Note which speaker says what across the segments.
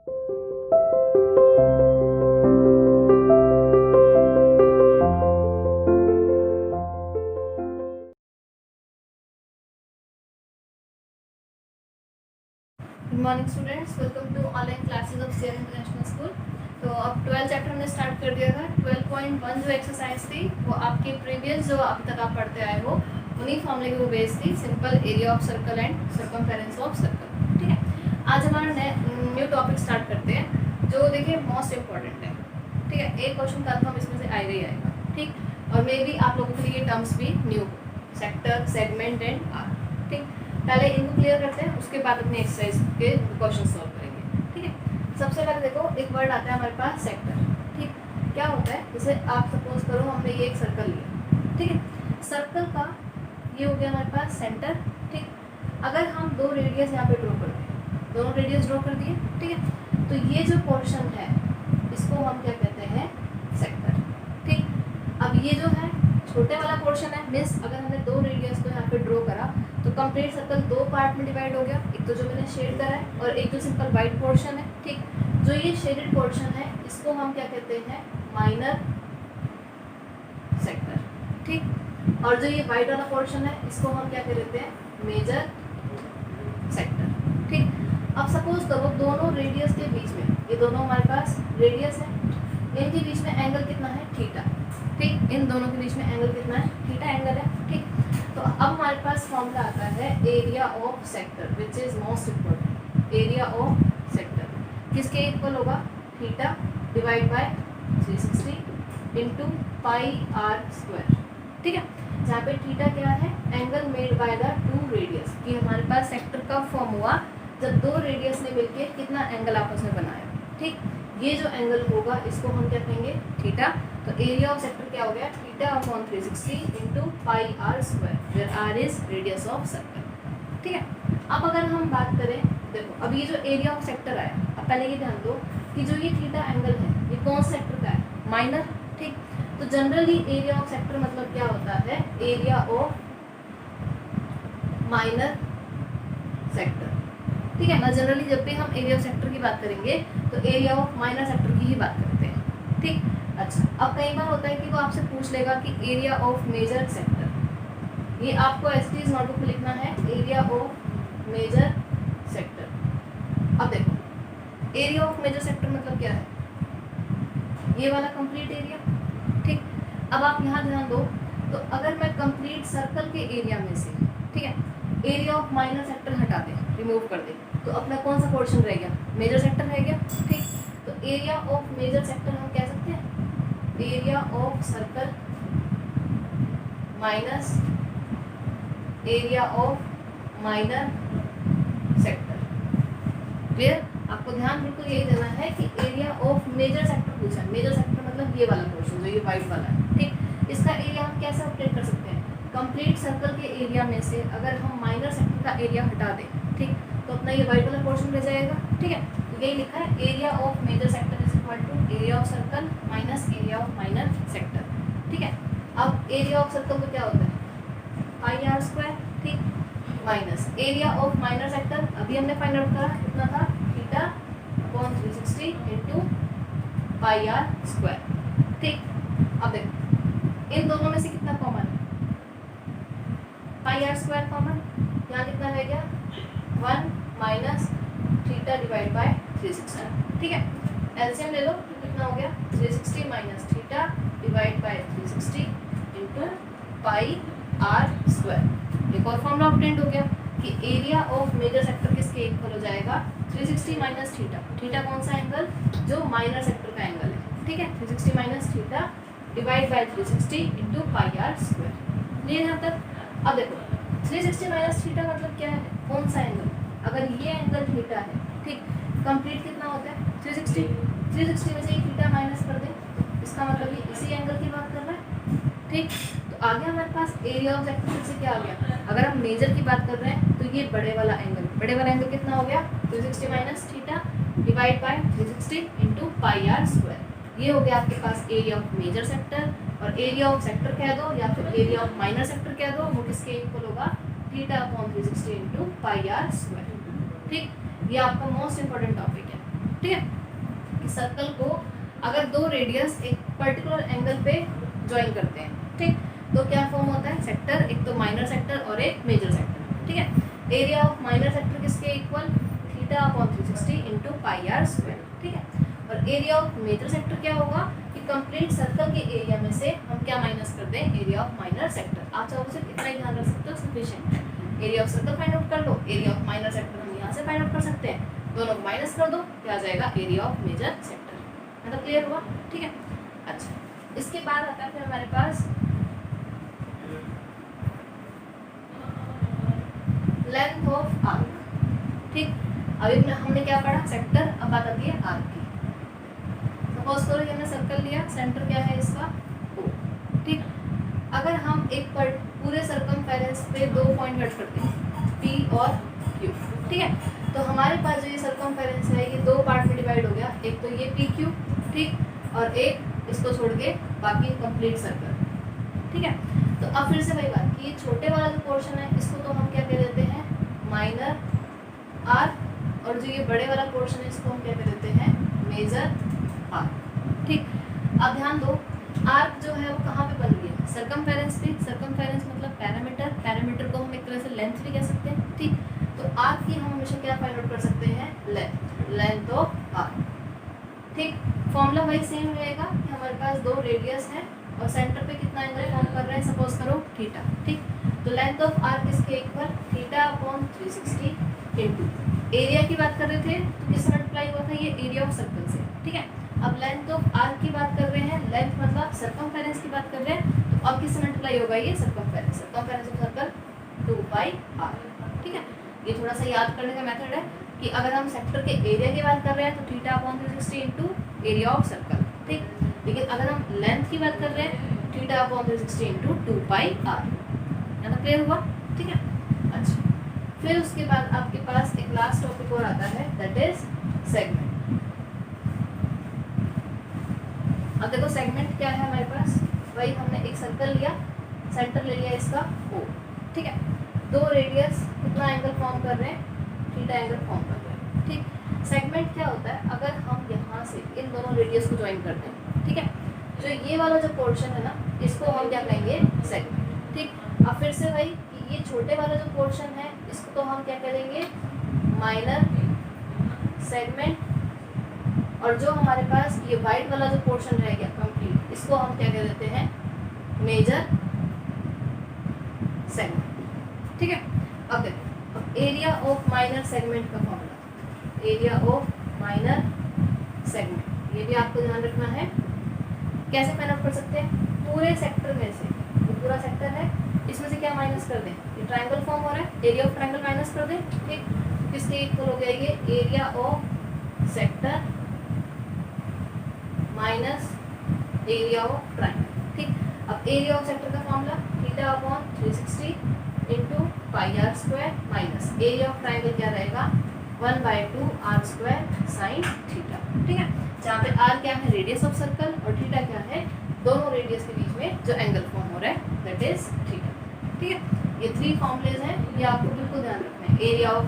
Speaker 1: Good morning students, welcome to online classes of CR international school. तो अब 12 chapter हमने start कर दिया था। 12.1 जो एक्सरसाइज थी वो आपके प्रीवियस जो अभी तक आप पढ़ते आए हो उन्हीं फॉर्मूले की वो बेस थी, simple area of circle and circumference of circle. ठीक है, आज हमारा न्यू टॉपिक स्टार्ट करते हैं जो देखिए मोस्ट इम्पॉर्टेंट है। ठीक है, एक क्वेश्चन कन्फर्म इसमें से आएगा ही आएगा। ठीक, और मे बी आप लोगों के लिए टर्म्स भी new, sector, segment and arc. ठीक, पहले इनको क्लियर करते हैं, उसके बाद अपने एक्सरसाइज के क्वेश्चन सॉल्व करेंगे। ठीक है, सबसे पहले देखो एक वर्ड आता है हमारे पास सेक्टर। ठीक, क्या होता है, जैसे आप सपोज करो हमने ये एक सर्कल लिया। ठीक है, सर्कल का ये हो गया हमारे पास सेंटर। ठीक, अगर हम दो रेडियस यहाँ पे ड्रॉ कर दें, दोनों रेडियस ड्रॉ कर दिए। ठीक है, तो ये जो पोर्शन है इसको हम क्या कहते हैं, सेक्टर। ठीक, अब ये जो है छोटे वाला पोर्शन है, मीन्स अगर हमने दो रेडियस को यहाँ पे ड्रॉ करा तो कंप्लीट सर्कल दो पार्ट में डिवाइड हो गया। एक तो जो मैंने शेड करा है और एक जो सिंपल वाइट पोर्शन है। ठीक, जो ये शेडेड पोर्शन है इसको हम क्या कहते हैं, माइनर सेक्टर। ठीक, और जो ये वाइट वाला पोर्शन है इसको हम क्या कहते हैं, मेजर सेक्टर। ठीक, अब सपोज करो दोनों रेडियस के बीच में, ये दोनों हमारे पास रेडियस है, इनके बीच में एंगल कितना है, थीटा। ठीक, इन दोनों के बीच में एंगल कितना है, थीटा एंगल है। ठीक, तो अब हमारे पास फॉर्मूला आता है area of sector, which is most important. Area of sector किसके इक्वल होगा, theta divide by 360 into pi r square. ठीक है, जहाँ पे थीटा क्या है, angle made by the two radius. कि हमारे पास सेक्टर का फॉर्म हुआ जब दो रेडियस ने मिलकर कितना एंगल आपस में बनाया। ठीक, ये जो एंगल होगा इसको हम क्या कहेंगे, थीटा। तो एरिया ऑफ सेक्टर क्या हो गया, theta upon 360 into pi r square, where r is radius of circle. ठीक है, अब अगर हम बात करें, देखो अब ये जो एरिया ऑफ सेक्टर आया, अब पहले ये ध्यान दो कि जो ये थीटा एंगल है ये कौन सा सेक्टर का है, माइनर। ठीक, तो जनरली एरिया ऑफ सेक्टर मतलब क्या होता है, एरिया ऑफ माइनर सेक्टर। ठीक है ना, जनरली जब भी हम एरिया ऑफ सेक्टर की बात करेंगे तो एरिया ऑफ माइनर सेक्टर की ही बात करते हैं। ठीक, अच्छा, अब कई बार होता है कि वो आपसे पूछ लेगा कि एरिया ऑफ मेजर सेक्टर, ये आपको एज इट इज नोटबुक में लिखना है, एरिया ऑफ मेजर सेक्टर। अब देखो एरिया ऑफ मेजर सेक्टर मतलब क्या है, ये वाला कंप्लीट एरिया। ठीक, अब आप यहाँ ध्यान दो, तो अगर मैं कंप्लीट सर्कल के एरिया में से, ठीक है, एरिया ऑफ माइनर सेक्टर हटा दें, रिमूव कर दें, तो अपना कौन सा पोर्शन रह गया, मेजर सेक्टर रह गया। ठीक, तो एरिया ऑफ मेजर सेक्टर हम कह सकते हैं area of circle minus area of minor sector. Clear, आपको ध्यान बिल्कुल यही देना है कि एरिया ऑफ मेजर सेक्टर पूछा है। मेजर सेक्टर मतलब ये वाला पोर्शन जो ये वाइट वाला है। ठीक, इसका एरिया हम कैसे ऑब्टेन कर सकते हैं, कंप्लीट सर्कल के एरिया में से अगर हम माइनर सेक्टर का एरिया हटा दें, ठीक, तो अपना ये वाइट वाला पोर्शन रह जाएगा। ठीक है, तो यही लिखा है area of major sector is equal to area of circle minus area of minor sector. ठीक है, अब एरिया ऑफ सर्कल तो क्या होता है, पाई आर स्क्वायर। ठीक, minus area of minor sector अभी हमने फाइंड आउट करा, कितना था, theta upon 360 into pi r square. ठीक, अब देखो इन दोनों में से कितना कॉमन है, पाई आर स्क्वायर कॉमन, यहाँ कितना रह गया 1 माइनस थीटा डिवाइड बाय 360। ठीक है, एलसीएम ले लो तो कितना हो गया, 360 minus theta divide by 360 into pi r square. एक और फॉर्मूला ऑब्टेन्ड हो गया कि एरिया ऑफ मेजर सेक्टर किसके इक्वल हो जाएगा, 360 माइनस थीटा। थीटा कौन सा एंगल, जो माइनर सेक्टर का एंगल है। ठीक है, 360 minus theta divide by 360 into pi r square. ये यहाँ तक। अब देखो 360 माइनस थीटा मतलब क्या है, कौन सा एंगल, अगर ये एंगल थीटा है। ठीक, कंप्लीट कितना होता है 360 में से ही थीटा माइनस कर दें, इसका मतलब ये इसी एंगल की बात कर रहा है। ठीक, तो आगे हमारे पास एरिया ऑफ सेक्टर से क्या आ गया, अगर हम मेजर की बात कर रहे हैं तो ये बड़े वाला एंगल कितना हो गया, 360 minus theta divide by 360 into pi r square. ये हो गया आपके पास एरिया ऑफ मेजर सेक्टर। और एरिया ऑफ सेक्टर कह दो या फिर एरिया ऑफ माइनर सेक्टर कह दो, वो किसके इक्वल होगा, theta upon 360 into pi r square. ठीक, ये आपका मोस्ट इंपॉर्टेंट टॉपिक है। ठीक है, कि सर्कल को अगर दो रेडियस एक पर्टिकुलर एंगल पे ज्वाइन करते हैं, ठीक, तो क्या फॉर्म होता है सेक्टर, एक तो माइनर सेक्टर और एक मेजर सेक्टर, ठीक है। एरिया ऑफ माइनर सेक्टर किसके equal, theta upon 360 into pi r square, ठीक है। और एरिया ऑफ मेजर सेक्टर क्या होगा कि कंप्लीट सर्कल के एरिया में से हम क्या माइनस कर दें, एरिया ऑफ माइनर सेक्टर। आप चाहो सिर्फ इतना ही ध्यान रख सकते हो, sufficient. Area of circle find out कर लो, एरिया ऑफ माइनर सेक्टर हम यहाँ से फाइंड आउट कर सकते हैं, दोनों को माइनस कर दो, क्या आ जाएगा एरिया ऑफ मेजर सेक्टर। मतलब क्लियर हुआ, ठीक है। अच्छा, इसके बाद आता है फिर हमारे पास लेंथ ऑफ आर्क, ठीक। अभी हमने क्या पढ़ा सेक्टर, अब बात आती है आर्क की। सपोज करो हमने सर्कल लिया, सेंटर क्या है इसका O, ठीक। अगर हम एक पूरे सर्कमफेरेंस पे दो पॉइंट कट करते हैं P और Q, ठीक है, तो हमारे पास जो ये सर्कमफेरेंस है ये दो पार्ट में डिवाइड हो गया, एक तो ये PQ, ठीक, और एक इसको छोड़ के बाकी कंप्लीट सर्कल, ठीक है। तो अब फिर से वही बात कि ये छोटे वाला जो पोर्शन है इसको तो हम क्या कह देते हैं माइनर आर्क, और जो ये बड़े वाला पोर्शन है इसको हम क्या कह देते हैं मेजर आर्क, ठीक। अब ध्यान दो, आर्क जो है वो कहाँ पे बन रही है, सर्कमफेरेंस पे। सर्कमफेरेंस मतलब पैरामीटर, पैरामीटर को हम एक तरह से लेंथ भी कह सकते हैं, ठीक। तो आर्क की हम हमेशा क्या फाइंड आउट कर सकते हैं, लेंथ, लेंथ ऑफ आर्क, ठीक। फॉर्मूला वही सेम रहेगा कि हमारे पास दो रेडियस है और सेंटर पे कितना एंगल फॉर्म कर रहे हैं, सपोज करो थीटा, ठीक। तो लेंथ ऑफ आर्क इसके equal theta upon 360 into area की बात कर रहे थे तो किससे मल्टीप्लाई हुआ था, ये एरिया ऑफ सर्कल से, ठीक है। अब लेंथ ऑफ आर्क की बात कर रहे हैं, लेंथ मतलब सर्कमफेरेंस की बात कर रहे हैं, तो अब किससे मल्टीप्लाई होगा, ये circumference, circumference of circle 2πr, ठीक है। ये थोड़ा सा याद करने का मेथड है कि अगर हम सेक्टर के एरिया की बात कर रहे हैं तो theta upon 360 into area of circle, ठीक। लेकिन अगर हम लेंथ की बात कर रहे हैं थीटा अपॉन 360 इंटू 2πr, है ना, क्लियर हुआ, ठीक है। अच्छा, फिर उसके बाद आपके पास एक लास्ट टॉपिक और आता है, दैट इज सेगमेंट। अब देखो सेगमेंट क्या है हमारे पास, वही हमने एक सर्कल लिया, सेंटर ले लिया इसका O, ठीक है। दो रेडियस कितना एंगल फॉर्म कर रहे हैं, थीटा एंगल फॉर्म कर रहे हैं, ठीक। सेगमेंट क्या होता है, अगर हम यहाँ से इन दोनों रेडियस को ज्वाइन करते हैं, ठीक है, जो ये वाला जो पोर्शन है ना इसको हम क्या कहेंगे सेगमेंट, ठीक। अब फिर से वही कि ये छोटे वाला जो पोर्शन है इसको तो हम क्या करेंगे माइनर सेगमेंट, और जो हमारे पास ये वाइट वाला जो पोर्शन रह गया कंप्लीट इसको हम क्या कह देते हैं मेजर सेगमेंट, ठीक है। अब देखो, अब एरिया ऑफ माइनर सेगमेंट का formula, area of minor segment, ये भी आपको ध्यान रखना है। कैसे फाइंड आउट कर सकते हैं, पूरे सेक्टर में से, तो पूरा सेक्टर है इसमें से क्या माइनस कर दें, ये ट्रायंगल फॉर्म हो रहा है, एरिया ऑफ ट्रायंगल माइनस कर दें, ठीक। किसके इक्वल हो गया ये area of sector minus area of triangle, ठीक। अब एरिया ऑफ सेक्टर का formula theta upon 360 into pi r square minus area of triangle क्या रहेगा 1/2 आर स्क्वायर साइन थीटा, ठीक है। जहाँ पे आर क्या है रेडियस ऑफ सर्कल और थीटा क्या है दोनों रेडियस के बीच में जो एंगल फॉर्म हो रहा है दैट इज थीटा, ठीक है। ये 3 फॉर्मूलेज हैं, ये आपको बिल्कुल ध्यान रखना है, area of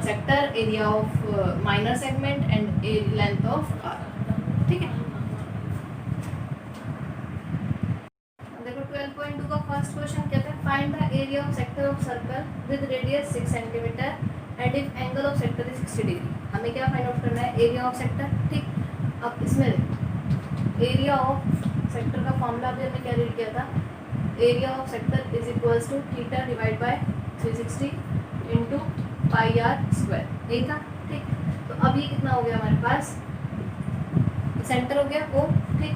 Speaker 1: sector, area of minor segment and length of r, ठीक है। देखो 12.2 का फर्स्ट क्वेश्चन कहता है find the area of sector of circle with radius 6 centimetre and if angle of sector is 60 degree. हमें क्या फाइंड आउट करना है एरिया ऑफ सेक्टर, ठीक। अब इसमें एरिया ऑफ सेक्टर का फॉर्मूला भी हमने क्या रीड किया था, area of sector is equals to theta divide by 360 into pi r square, यही था, ठीक। तो अब ये कितना हो गया हमारे पास, सेंटर हो गया O, ठीक।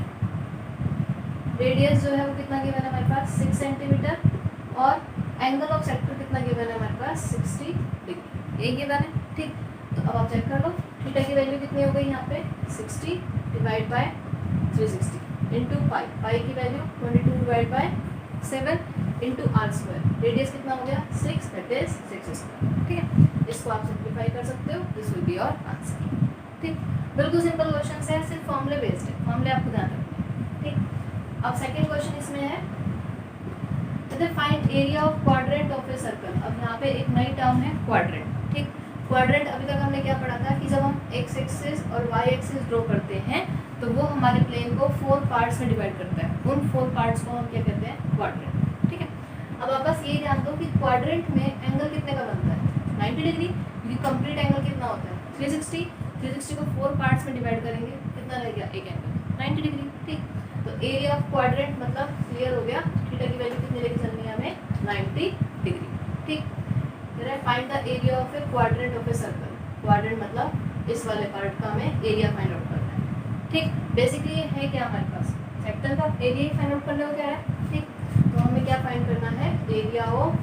Speaker 1: रेडियस जो है वो कितना गिवन है हमारे पास 6 सेंटीमीटर और एंगल ऑफ सेक्टर कितना गिवन है हमारे पास 60 डिग्री, यही गिवन है, ठीक। तो अब आप चेक कर लो थीटा की वैल्यू कितनी हो गई यहाँ पे 60 divide by 360 into pi, pi की value 22 divide by 7 into r square, radius कितना हो गया 6 दैट इज 6 स्क्वायर, ठीक है। इसको आप सिंप्लीफाई कर सकते हो, this will be your answer, ठीक। बिल्कुल सिंपल क्वेश्चन है, सिर्फ फॉर्मूले बेस्ड है, फॉर्मूले आपको ध्यान रखना है, ठीक। अब सेकेंड क्वेश्चन इसमें है find area of quadrant of a circle. अब यहाँ पे एक नई टर्म है क्वाड्रेंट, ठीक। क्वाड्रेंट अभी तक हमने क्या पढ़ा था कि जब हम एक्स एक्सिस और वाई एक्सिस ड्रॉ करते हैं तो वो हमारे प्लेन को 4 पार्ट्स में डिवाइड करता है। उन 4 पार्ट्स को हम क्या कहते हैं? क्वाड्रेंट। ठीक है, अब आप बस ये ध्यान दो कि क्वाड्रेंट में एंगल कितने का बनता है? 90 डिग्री। क्योंकि कंप्लीट एंगल कितना होता है? 360। 360 को 4 पार्ट्स में डिवाइड करेंगे, कितना रह गया? एक एंगल 90 डिग्री। ठीक, तो एरिया ऑफ क्वाड्रेंट मतलब क्लियर हो गया, थीटा की वैल्यू कितनी लेके चलनी है हमें? 90 डिग्री। ठीक, find the area of A quadrant of a circle. Quadrant मतलब इस वाले पार्ट का हमें एरिया फाइंड आउट करना है। ठीक, बेसिकली ये है क्या हमारे पास? सेक्टर का एरिया ही फाइंड आउट करने को क्या है? ठीक, तो हमें क्या फाइंड करना है? Area of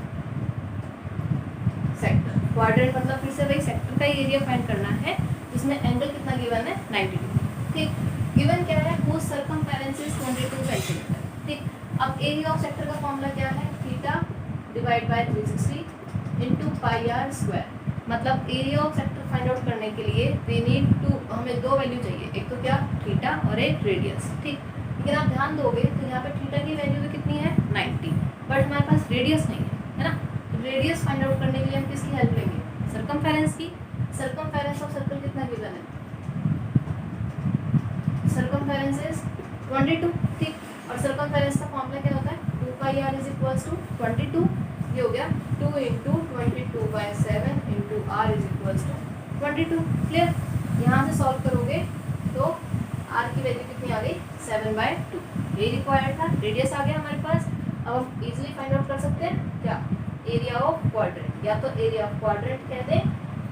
Speaker 1: sector. क्वाड्रेंट मतलब फिर से वही सेक्टर का ही एरिया फाइंड करना है, जिसमें एंगल कितना गिवन है? 90 डिग्री। ठीक, गिवन क्या है? whose circumference is 22 centimetre. ठीक, अब एरिया ऑफ सेक्टर का फॉर्मूला क्या है? Theta divide by 360 into pi r square. मतलब area of sector find out करने के लिए वी नीड टू, हमें दो वैल्यू चाहिए, एक तो क्या? थीटा और एक रेडियस। ठीक, लेकिन आप ध्यान दोगे तो यहाँ पे थीटा की वैल्यू भी कितनी है? 90, बट हमारे पास रेडियस नहीं है ना। रेडियस फाइंड आउट करने के लिए हम किसकी हेल्प लेंगे? सर्कमफेरेंस की। सर्कमफेरेंस ऑफ सर्कल कितना गिवन है? Circumference is 22। ठीक, और सर्कमफेरेंस का फॉर्मूला क्या होता है? 2 pi r is equals to 22। ये हो गया 2 into 22/7 into r is equals to 22। Clear? यहाँ से सॉल्व करोगे तो आर की वैल्यू कितनी आ गई? 7/2। ये रिक्वायर्ड था, रेडियस आ गया हमारे पास। अब हम इजीली फाइंड आउट कर सकते हैं क्या? एरिया ऑफ क्वाड्रेंट, या तो एरिया ऑफ क्वाड्रेंट कह दें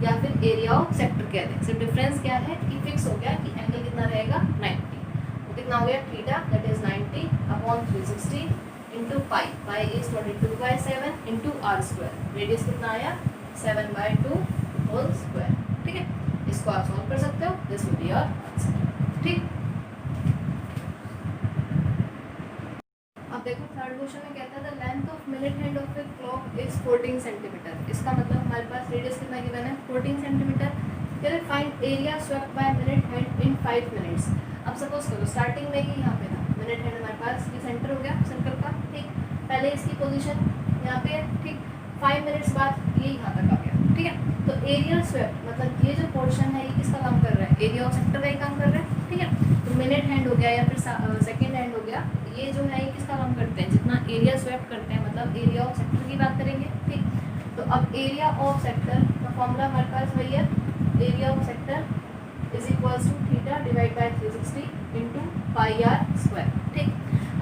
Speaker 1: या फिर एरिया ऑफ सेक्टर कह दें। सिर्फ डिफरेंस क्या है कि फिक्स हो गया कि एंगल कितना रहेगा? 90। तो कितना हो गया? Theta that is 90 upon 360 into pi. Pi is 22/7 into r square. Radius कितना आया? 7/2 होल स्क्वायर। ठीक है, इसको आप सॉल्व कर सकते हो। This will be your answer. ठीक, अब देखो थर्ड क्वेश्चन में कहता है the length of minute hand of a clock is 14 centimetre. इसका मतलब हमारे पास रेडियस कितना गिवन है? 14 सेंटीमीटर। फिर find area swept by minute hand in 5 minutes. अब सपोज करो स्टार्टिंग में ही यहाँ पे ना मिनट हैंड हमारे पास ये सेंटर हो गया सर्कल का। ठीक, पहले इसकी पोजीशन यहाँ पे है। ठीक, 5 मिनट्स बाद ये यहाँ तक आ गया। ठीक है, तो एरिया स्वेप्ट मतलब ये जो पोर्शन है ये किसका काम कर रहा है? एरिया ऑफ सेक्टर का ही काम कर रहा है। ठीक है, तो मिनट हैंड हो गया या फिर सेकेंड हैंड हो गया, ये जो है ये किसका काम करते हैं? जितना एरिया स्वेप्ट करते हैं, मतलब एरिया ऑफ सेक्टर की बात करेंगे। ठीक, तो अब एरिया ऑफ सेक्टर का फॉर्मूला हमारे पास वही है, area of sector is equals to theta divide by 360 into pi r square. ठीक,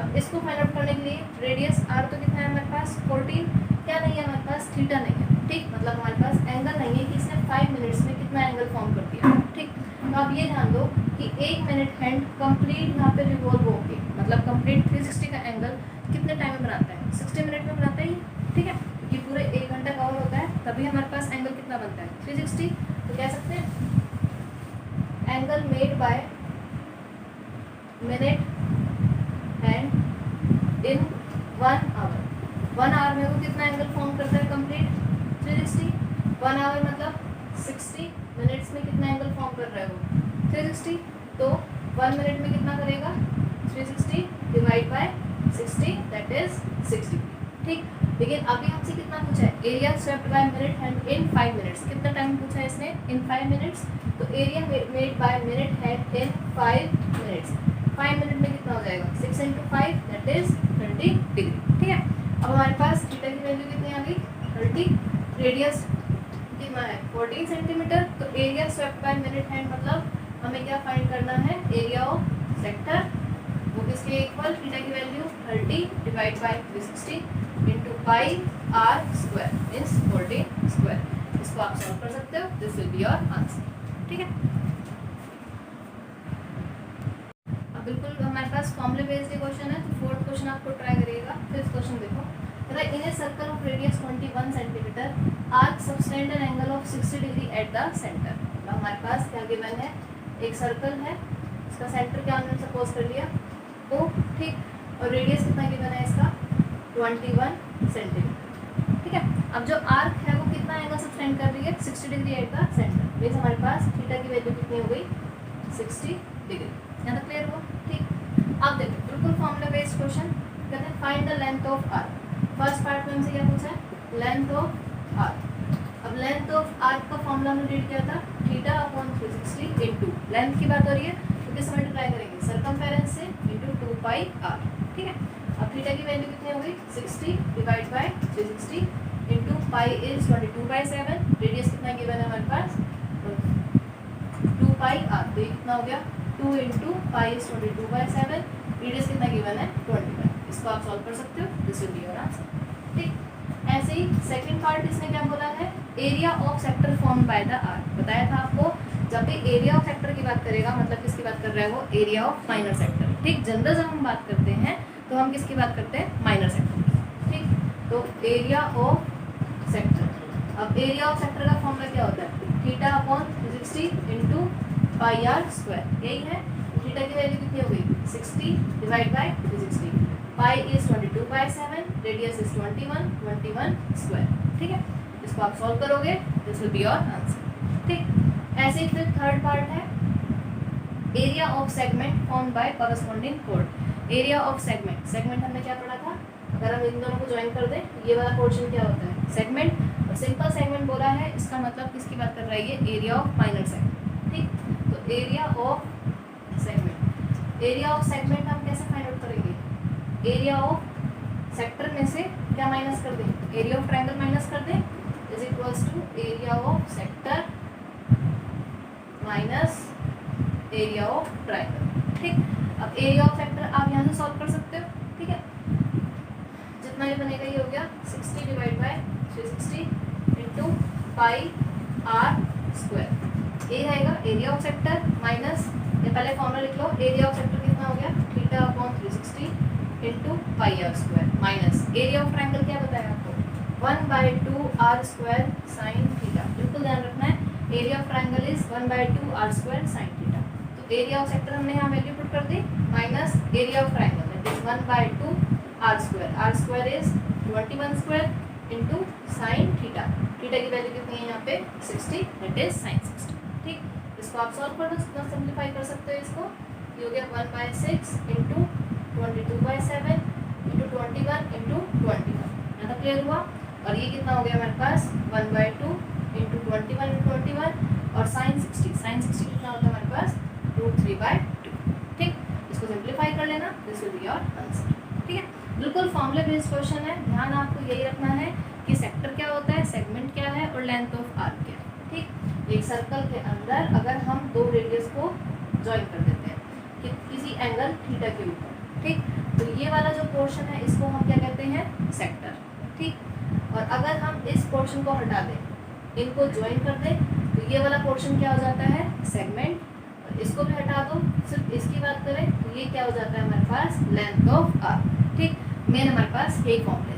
Speaker 1: अब इसको फाइंड आउट करने के लिए रेडियस आर तो कितना है हमारे पास? 14। क्या नहीं है हमारे पास? थीटा नहीं है। ठीक, मतलब हमारे पास एंगल नहीं है कि इसने 5 मिनट्स में कितना एंगल फॉर्म कर दिया। ठीक, तो आप ये ध्यान दो कि 1 मिनट हैंड कंप्लीट यहाँ पे रिवॉल्व होके, मतलब कंप्लीट 360 का एंगल कितने टाइम में बनाता है? 60 मिनट में बनाता है। ठीक है, ये पूरे 1 घंटा कवर होता है, तभी हमारे पास एंगल कितना बनता है? 360। तो कह सकते हैं angle made by minute hand in 1 hour. 1 hour में वो कितना एंगल फॉर्म करता है? कंप्लीट 360। 1 आवर मतलब 60 मिनट्स में कितना एंगल फॉर्म कर रहा है वो? 360। तो 1 मिनट में कितना करेगा? 360 डिवाइड बाय 60 दैट इज 60। ठीक, लेकिन अभी हमसे कितना पूछा है? Area swept by minute hand in 5 minutes. कितना टाइम पूछा है इसने? इन 5 मिनट्स। तो area made by minute hand in 5 minutes, 5 minute में कितना हो जाएगा? 6 इंटू 5 दैट इज 30 डिग्री। ठीक है, अब हमारे पास थीटा की वैल्यू कितनी आ गई? 30। रेडियस कितना है? 14 सेंटीमीटर। तो area swept by minute hand मतलब हमें क्या फाइंड करना है? एरिया ऑफ सेक्टर, वो किसके इक्वल? थीटा की value 30 divide by 360 into pi r square means 14 square. इसको आप सॉल्व कर सकते हो। This will be your answer. ठीक है, अब बिल्कुल हमारे पास फॉर्मूले बेस्ड क्वेश्चन है, तो फोर्थ क्वेश्चन आपको ट्राई करिएगा। फिफ्थ क्वेश्चन देखो, in a circle of radius 21 centimetre arc subtend an angle of 60 degree at the centre. तो हमारे पास क्या गिवन है? एक सर्कल है, इसका सेंटर क्या हमने सपोज कर लिया O। ठीक, और रेडियस कितना गिवन है इसका? 21 सेंटीमीटर। ठीक है, अब जो आर्क है वो कितना एंगल सब्सटेंड कर रही है? 60 degree at the centre. Means हमारे पास थीटा की वैल्यू कितनी हो गई? 60 डिग्री। यहाँ तक क्लियर हुआ? ठीक, अब देखो बिल्कुल फॉर्मूला बेस्ड क्वेश्चन कहते हैं find the length of arc. First part में हमसे क्या पूछा है? Length of arc. अब लेंथ ऑफ आर्क का फॉर्मूला हमने रीड किया था थीटा अपॉन 360 इंटू लेंथ की बात हो रही है तो किससे मल्टीप्लाई करेंगे सर्कमफेरेंस से इंटू 2 पाई आर, ठीक है। अब थीटा की वैल्यू कितनी हो गई 60 divide by 360 into pi is 22/7, radius कितना गिवन है हमारे पास 2 पाई आर, तो ये कितना हो गया 2 इंटू पाई इज 22/7, रेडियस कितना गिवन है 21। इसको आप सॉल्व कर सकते हो, this will be your answer, ठीक। ऐसे ही सेकंड पार्ट इसमें क्या बोला है area of sector form by the arc, बताया था आपको जब भी एरिया ऑफ सेक्टर की बात करेगा मतलब किसकी बात कर रहा है वो एरिया ऑफ माइनर सेक्टर, ठीक। जनरल जब हम बात करते हैं तो हम किसकी बात करते हैं माइनर सेक्टर की, ठीक। तो एरिया ऑफ सेक्टर, अब एरिया ऑफ सेक्टर का फॉर्मूला क्या होता है theta upon 360 into pi r square, यही है। थीटा की वैल्यू कितनी हो गई 60 divide by 360, pi is 22/7, radius is 21 square, ठीक है। इसको आप सॉल्व करोगे this will be your answer, ठीक। ऐसे ही फिर थर्ड पार्ट है area of segment form by corresponding कोड। एरिया ऑफ सेगमेंट, सेगमेंट हमने क्या पढ़ा था, अगर हम इन दोनों को ज्वाइन कर दें ये वाला पोर्शन क्या होता है सेगमेंट, और सिंपल सेगमेंट बोला है इसका मतलब किसकी बात कर रहा है ये एरिया ऑफ माइनर सेगमेंट, ठीक। तो area of segment, area of segment हम कैसे फाइंड आउट करेंगे एरिया ऑफ सेक्टर में से क्या माइनस कर दें एरिया ऑफ ट्रायंगल माइनस कर दें is equals to area of sector minus area of triangle, ठीक। अब एरिया ऑफ सेक्टर आप यहाँ से सॉल्व कर सकते हो, ठीक है। जितना ये बनेगा ये हो गया 60 divide by 360 into pi r square, ये रहेगा एरिया ऑफ सेक्टर माइनस ये पहले फॉर्मूला लिख लो एरिया ऑफ सेक्टर कितना हो गया theta upon 360 into pi r square minus area of triangle क्या बताया आपको 1/2 आर स्क्वायर साइन थीटा, बिल्कुल ध्यान रखना है area of triangle is 1/2 r square sine theta. तो एरिया ऑफ सेक्टर हमने यहाँ वैल्यू पुट कर दी minus area of triangle that is 1/2 r square is 21 square into sine theta, theta की वैल्यू कितनी है यहाँ पे 60 दैट इज साइन 60, ठीक। इसको आप सॉल्व कर दो, कितना सिंप्लीफाई कर सकते हो इसको, ये हो गया 1/6 इंटू 22/7 इंटू 21 इंटू 21, यहाँ तक क्लियर हुआ। और ये कितना हो गया हमारे पास 1/2 इंटू 21 इंटू 21 और साइन 60 कितना होता है हमारे पास √3/2, ठीक। इसको सिंप्लीफाई कर लेना this will be your answer, ठीक है। बिल्कुल फॉर्मूला बेस्ड क्वेश्चन है, ध्यान आपको यही रखना है कि सेक्टर क्या होता है सेगमेंट क्या है और लेंथ ऑफ आर्क क्या है, ठीक। एक सर्कल के अंदर अगर हम दो रेडियस को ज्वाइन कर देते हैं कि किसी एंगल थीटा के ऊपर, ठीक, तो ये वाला जो पोर्शन है इसको हम क्या कहते हैं सेक्टर, ठीक। और अगर हम इस पोर्शन को हटा दें इनको ज्वाइन कर दें तो ये वाला पोर्शन क्या हो जाता है सेगमेंट, और इसको भी हटा दो सिर्फ इसकी बात करें तो ये क्या हो जाता है हमारे पास लेंथ ऑफ आर्क, ठीक। मेन हमारे पास यही फॉर्मूला